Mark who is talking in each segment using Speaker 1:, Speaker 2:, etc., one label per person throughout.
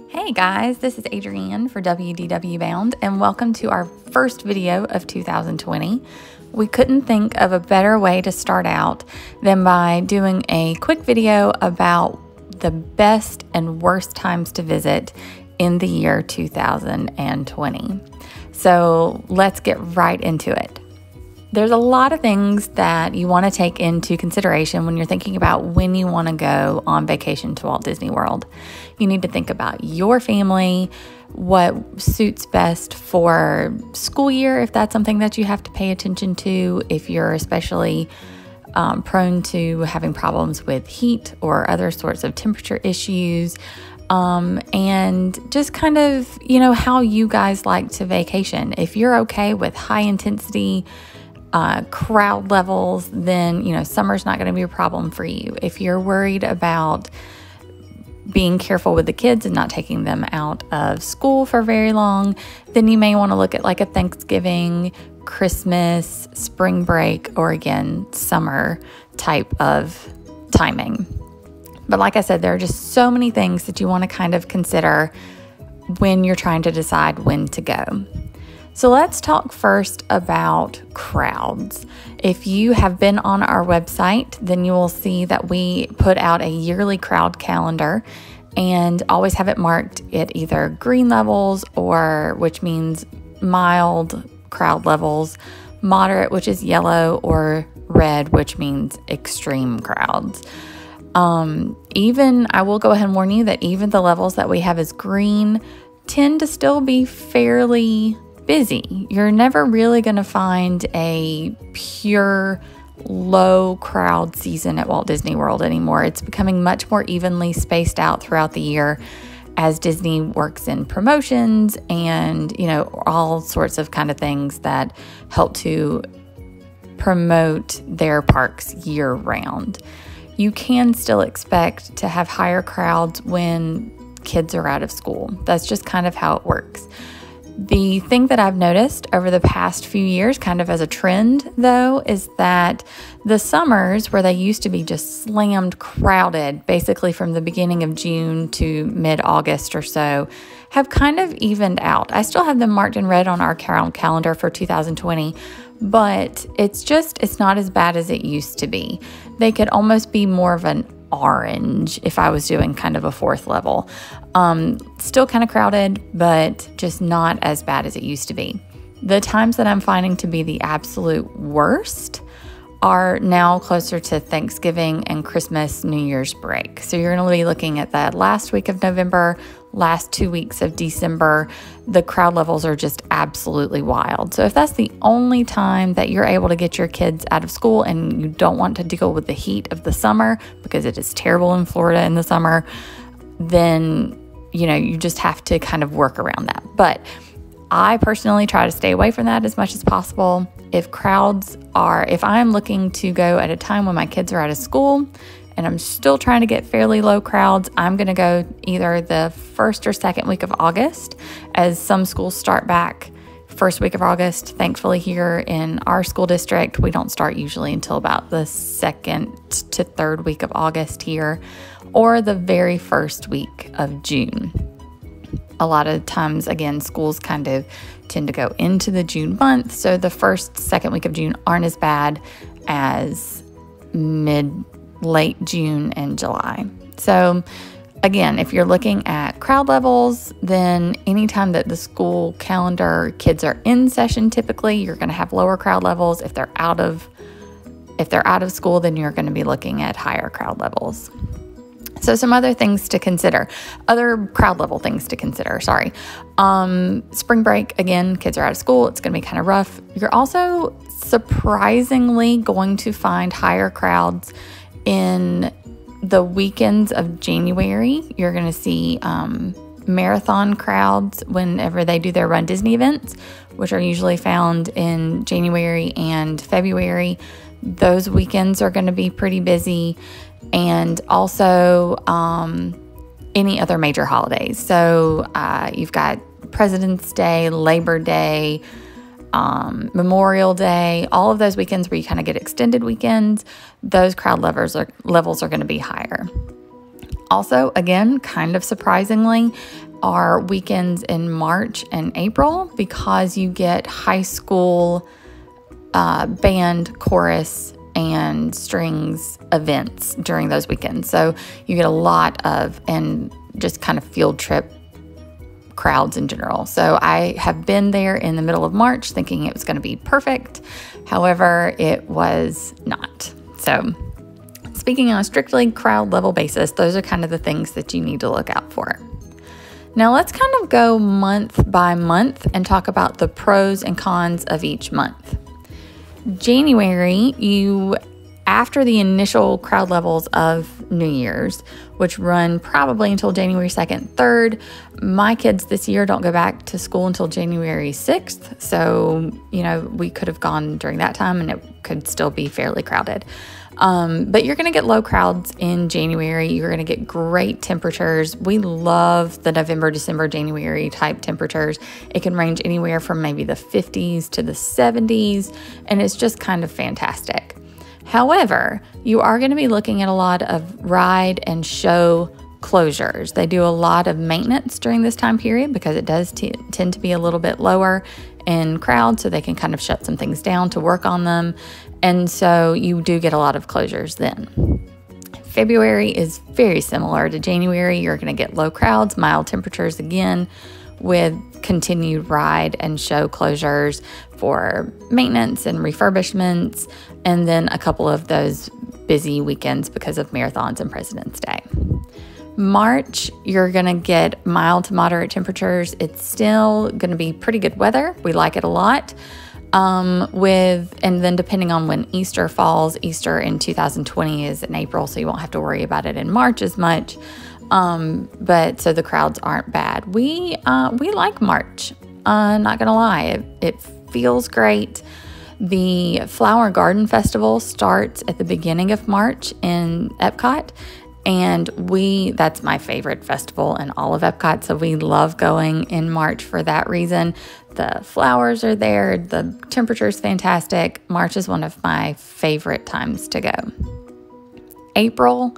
Speaker 1: Hey guys, this is Adrienne for WDW Bound, and welcome to our first video of 2020. We couldn't think of a better way to start out than by doing a quick video about the best and worst times to visit in the year 2020. So let's get right into it. There's a lot of things that you want to take into consideration when you're thinking about when you want to go on vacation to Walt Disney World. You need to think about your family, what suits best for school year, if that's something that you have to pay attention to, if you're especially prone to having problems with heat or other sorts of temperature issues, and just kind of, how you guys like to vacation. If you're okay with high intensity crowd levels, then summer's not going to be a problem for you. If you're worried about being careful with the kids and not taking them out of school for very long, then you may want to look at like a Thanksgiving, Christmas, spring break, or again, summer type of timing. But like I said, there are just so many things that you want to kind of consider when you're trying to decide when to go. So let's talk first about crowds. If you have been on our website, then you will see that we put out a yearly crowd calendar and always have it marked at either green levels, or which means mild crowd levels, moderate, which is yellow, or red, which means extreme crowds. I will go ahead and warn you that even the levels that we have as green tend to still be fairly busy. You're never really going to find a pure low crowd season at Walt Disney World anymore. It's becoming much more evenly spaced out throughout the year as Disney works in promotions and, all sorts of kind of things that help to promote their parks year round. You can still expect to have higher crowds when kids are out of school. That's just kind of how it works. The thing that I've noticed over the past few years, kind of as a trend though, is that the summers where they used to be just slammed crowded, basically from the beginning of June to mid-August or so, have kind of evened out. I still have them marked in red on our calendar for 2020, but it's not as bad as it used to be. They could almost be more of an orange if I was doing kind of a fourth level. Still kind of crowded, but just not as bad as it used to be. The times that I'm finding to be the absolute worst are now closer to Thanksgiving and Christmas, New Year's break. So you're going to be looking at that last week of November, last 2 weeks of December. The crowd levels are just absolutely wild. So if that's the only time that you're able to get your kids out of school and you don't want to deal with the heat of the summer, because it is terrible in Florida in the summer, then, you just have to kind of work around that. But I personally try to stay away from that as much as possible. If I'm looking to go at a time when my kids are out of school and I'm still trying to get fairly low crowds, I'm going to go either the first or second week of August, as some schools start back first week of August. Thankfully, here in our school district, we don't start usually until about the second to third week of August here, or the very first week of June. A lot of times, again, schools kind of tend to go into the June month, so the second week of June aren't as bad as late June and July. So again, if you're looking at crowd levels, then anytime that the school calendar kids are in session, typically you're going to have lower crowd levels. If they're out of school, then you're going to be looking at higher crowd levels. So some other things to consider, other crowd level things to consider, spring break, again, kids are out of school. It's going to be kind of rough. You're also surprisingly going to find higher crowds in the weekends of January. You're going to see marathon crowds whenever they do their Run Disney events, which are usually found in January and February. Those weekends are going to be pretty busy. And also any other major holidays. So you've got President's Day, Labor Day, Memorial Day, all of those weekends where you kind of get extended weekends, those crowd levels are going to be higher. Also, again, kind of surprisingly, are weekends in March and April because you get high school band, chorus, and strings events during those weekends. So you get a lot of, and just kind of field trip crowds in general. So I have been there in the middle of March thinking it was going to be perfect. However, it was not. So speaking on a strictly crowd level basis, those are kind of the things that you need to look out for. Now let's kind of go month by month and talk about the pros and cons of each month. January, after the initial crowd levels of New Year's, which run probably until January 2nd, 3rd, my kids this year don't go back to school until January 6th. So, we could have gone during that time and it could still be fairly crowded. But you're going to get low crowds in January. You're going to get great temperatures. We love the November, December, January type temperatures. It can range anywhere from maybe the 50s to the 70s, and it's just kind of fantastic. However, you are going to be looking at a lot of ride and show closures. They do a lot of maintenance during this time period because it does tend to be a little bit lower in crowd, so they can kind of shut some things down to work on them. And so you do get a lot of closures then. February is very similar to January. You're going to get low crowds, mild temperatures again, with continued ride and show closures for maintenance and refurbishments, and then a couple of those busy weekends because of marathons and President's Day. March, you're going to get mild to moderate temperatures. It's still going to be pretty good weather. We like it a lot. And then depending on when Easter falls, Easter in 2020 is in April, so you won't have to worry about it in March as much. But so the crowds aren't bad. We like March. Not gonna lie, it feels great. The Flower Garden Festival starts at the beginning of March in Epcot. And that's my favorite festival in all of Epcot, so we love going in March for that reason. The flowers are there, the temperature is fantastic. March is one of my favorite times to go. April,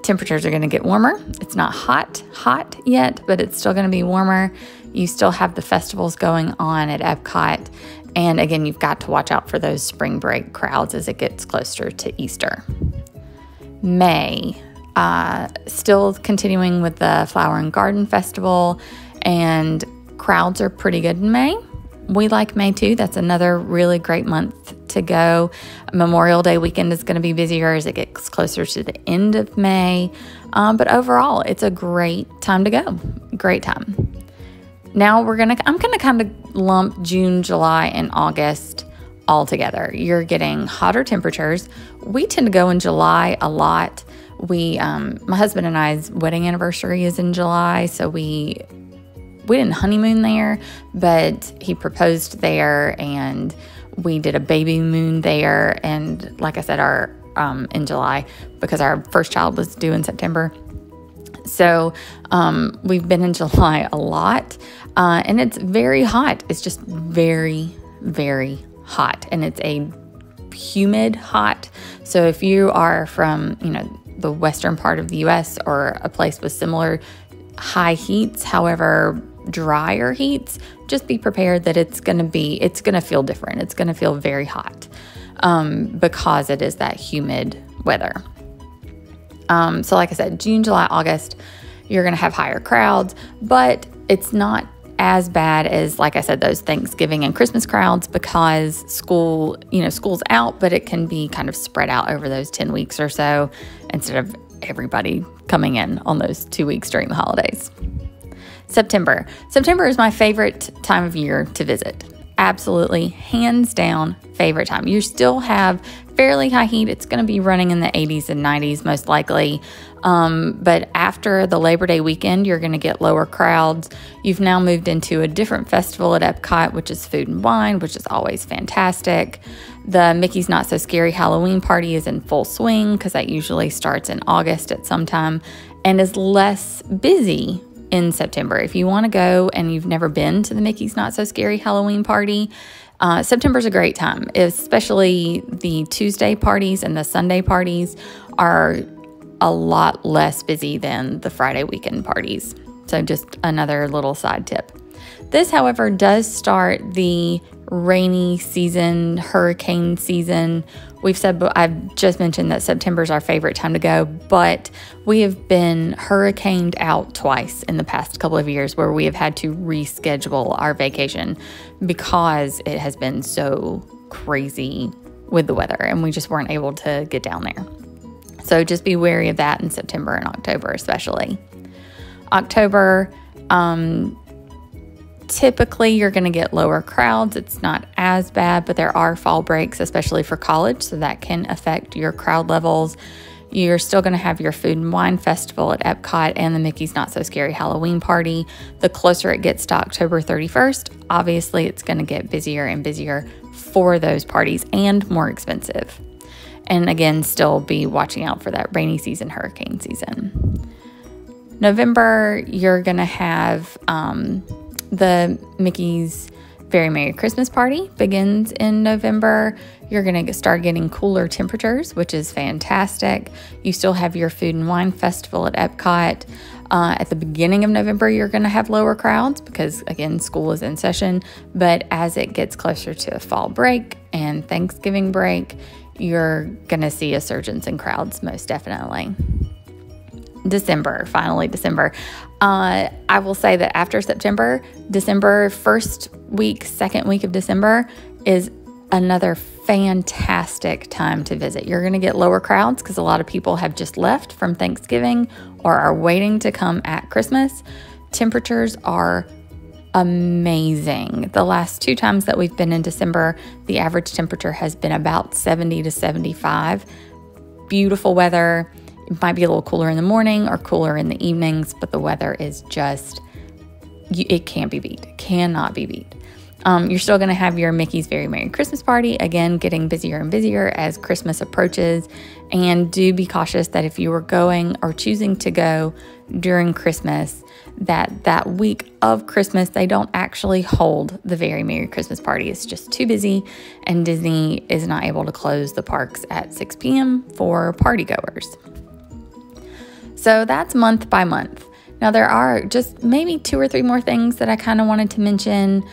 Speaker 1: temperatures are going to get warmer. It's not hot yet, but it's still going to be warmer. You still have the festivals going on at Epcot. And again, you've got to watch out for those spring break crowds as it gets closer to Easter. May. Still continuing with the Flower and Garden Festival, and crowds are pretty good in May. We like May too. That's another really great month to go. Memorial Day weekend is going to be busier as it gets closer to the end of May. But overall, it's a great time to go. Great time. Now I'm going to kind of lump June, July, and August all together. You're getting hotter temperatures. We tend to go in July a lot. My husband and I's wedding anniversary is in July, so we didn't honeymoon there, but he proposed there, and we did a baby moon there. And like I said, in July, because our first child was due in September. So we've been in July a lot, and it's very hot. It's just very, very hot, and it's a humid hot. So if you are from, the western part of the U.S. or a place with similar high heats, however drier heats, just be prepared that it's going to feel different. It's going to feel very hot because it is that humid weather. So like I said, June, July, August, you're going to have higher crowds, but it's not as bad as, like I said, those Thanksgiving and Christmas crowds because school's out, but it can be kind of spread out over those 10 weeks or so instead of everybody coming in on those 2 weeks during the holidays. September is my favorite time of year to visit. Absolutely, hands down, favorite time. You still have fairly high heat. It's going to be running in the 80s and 90s most likely. But after the Labor Day weekend, you're going to get lower crowds. You've now moved into a different festival at Epcot, which is Food and Wine, which is always fantastic. The Mickey's Not So Scary Halloween party is in full swing because that usually starts in August at some time and is less busy in September. If you want to go and you've never been to the Mickey's Not So Scary Halloween party, September's a great time, especially the Tuesday parties and the Sunday parties are a lot less busy than the Friday weekend parties. So just another little side tip. This, however, does start the rainy season, hurricane season. I've just mentioned that September is our favorite time to go, but we have been hurricaned out twice in the past couple of years where we have had to reschedule our vacation because it has been so crazy with the weather and we just weren't able to get down there. So just be wary of that in September and October especially. October, typically you're going to get lower crowds. It's not as bad, but there are fall breaks, especially for college, so that can affect your crowd levels. You're still going to have your food and wine festival at Epcot and the Mickey's Not So Scary Halloween party. The closer it gets to October 31st, obviously it's going to get busier and busier for those parties and more expensive. And again, still be watching out for that rainy season, hurricane season. November, you're going to have the Mickey's Very Merry Christmas Party begins in November. You're going to start getting cooler temperatures, which is fantastic. You still have your food and wine festival at Epcot. At the beginning of November, you're going to have lower crowds because, again, school is in session. But as it gets closer to fall break and Thanksgiving break, you're going to see a surge in crowds, most definitely. Finally December. I will say that after September, December, first week, second week of December is another fantastic time to visit. You're going to get lower crowds because a lot of people have just left from Thanksgiving or are waiting to come at Christmas. Temperatures are amazing. The last 2 times that we've been in December, the average temperature has been about 70 to 75. Beautiful weather. It might be a little cooler in the morning or cooler in the evenings, but the weather is just, it can't be beat. It cannot be beat. You're still going to have your Mickey's Very Merry Christmas Party, again, getting busier and busier as Christmas approaches. And do be cautious that if you were going or choosing to go during Christmas, that week of Christmas, they don't actually hold the Very Merry Christmas Party. It's just too busy, and Disney is not able to close the parks at 6 p.m. for partygoers. So that's month by month. Now there are just maybe 2 or 3 more things that I kind of wanted to mention.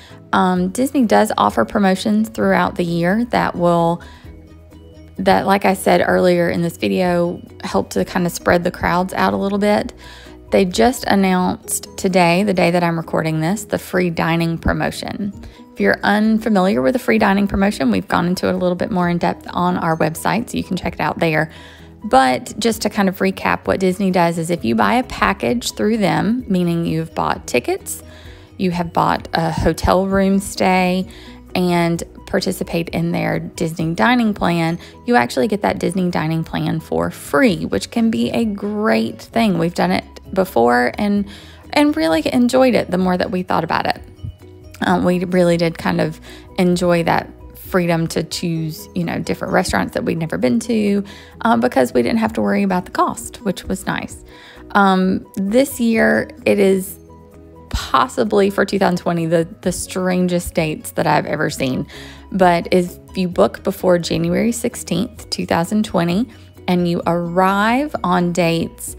Speaker 1: Disney does offer promotions throughout the year that, like I said earlier in this video, help to kind of spread the crowds out a little bit. They just announced today, the day that I'm recording this, the free dining promotion. If you're unfamiliar with the free dining promotion, we've gone into it a little bit more in depth on our website, so you can check it out there. But just to kind of recap, what Disney does is if you buy a package through them, meaning you've bought tickets, you have bought a hotel room stay, and participate in their Disney dining plan, you actually get that Disney dining plan for free, which can be a great thing. We've done it before and really enjoyed it the more that we thought about it. We really did kind of enjoy that freedom to choose, different restaurants that we'd never been to because we didn't have to worry about the cost, which was nice. This year, it is possibly for 2020 the strangest dates that I've ever seen. But if you book before January 16th, 2020, and you arrive on dates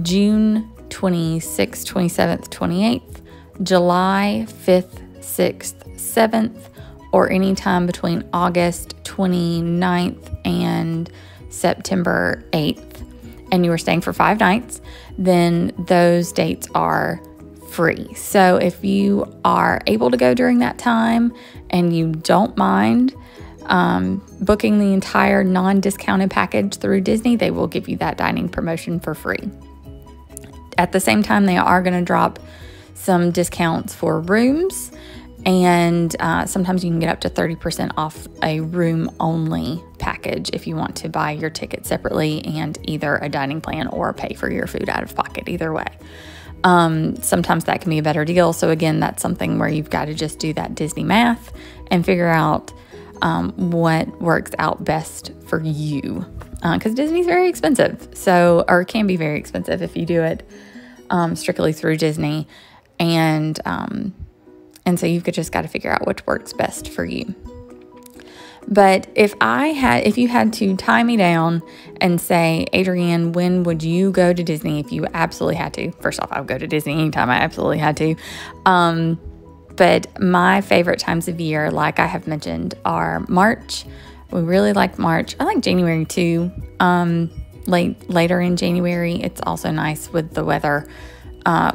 Speaker 1: June 26th, 27th, 28th, July 5th, 6th, 7th, or anytime between August 29th and September 8th, and you were staying for 5 nights, then those dates are free. So if you are able to go during that time and you don't mind booking the entire non-discounted package through Disney, they will give you that dining promotion for free. At the same time, they are going to drop some discounts for rooms, and sometimes you can get up to 30% off a room-only package if you want to buy your ticket separately and either a dining plan or pay for your food out of pocket, either way. Sometimes that can be a better deal. So again, that's something where you've got to just do that Disney math and figure out what works out best for you. Because Disney's very expensive, or can be very expensive if you do it strictly through Disney. And so you've just got to figure out which works best for you. But if you had to tie me down and say, Adrienne, when would you go to Disney if you absolutely had to? First off, I would go to Disney anytime I absolutely had to. But my favorite times of year, like I have mentioned, are March. We really like March. I like January too. Later in January, it's also nice with the weather.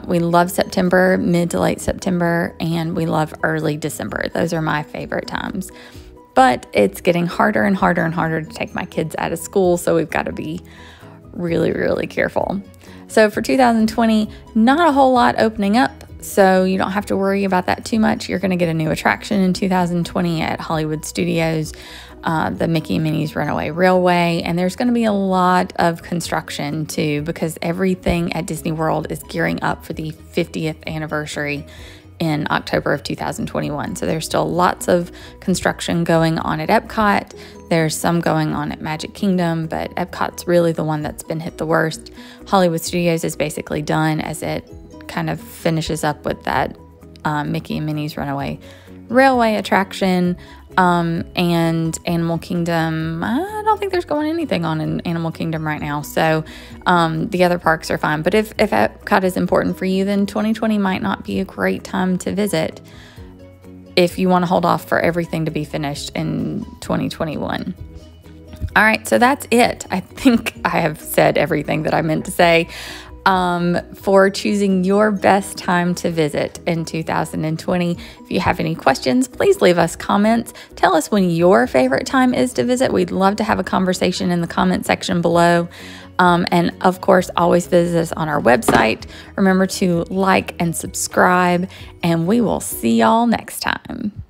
Speaker 1: We love September, mid to late September, and we love early December. Those are my favorite times. But it's getting harder and harder and harder to take my kids out of school, so we've got to be really, really careful. So for 2020, not a whole lot opening up, so you don't have to worry about that too much. You're going to get a new attraction in 2020 at Hollywood Studios, the Mickey and Minnie's Runaway Railway, and there's going to be a lot of construction too, because everything at Disney World is gearing up for the 50th anniversary in October of 2021. So there's still lots of construction going on at Epcot. There's some going on at Magic Kingdom, but Epcot's really the one that's been hit the worst. Hollywood Studios is basically done as it kind of finishes up with that Mickey and Minnie's Runaway Railway attraction. And Animal Kingdom, I don't think there's going anything on in Animal Kingdom right now. So the other parks are fine. But if Epcot is important for you, then 2020 might not be a great time to visit if you want to hold off for everything to be finished in 2021. All right, so that's it. I think I have said everything that I meant to say. For choosing your best time to visit in 2020. If you have any questions, please leave us comments. Tell us when your favorite time is to visit. We'd love to have a conversation in the comment section below. And of course, always visit us on our website. Remember to like and subscribe, and we will see y'all next time.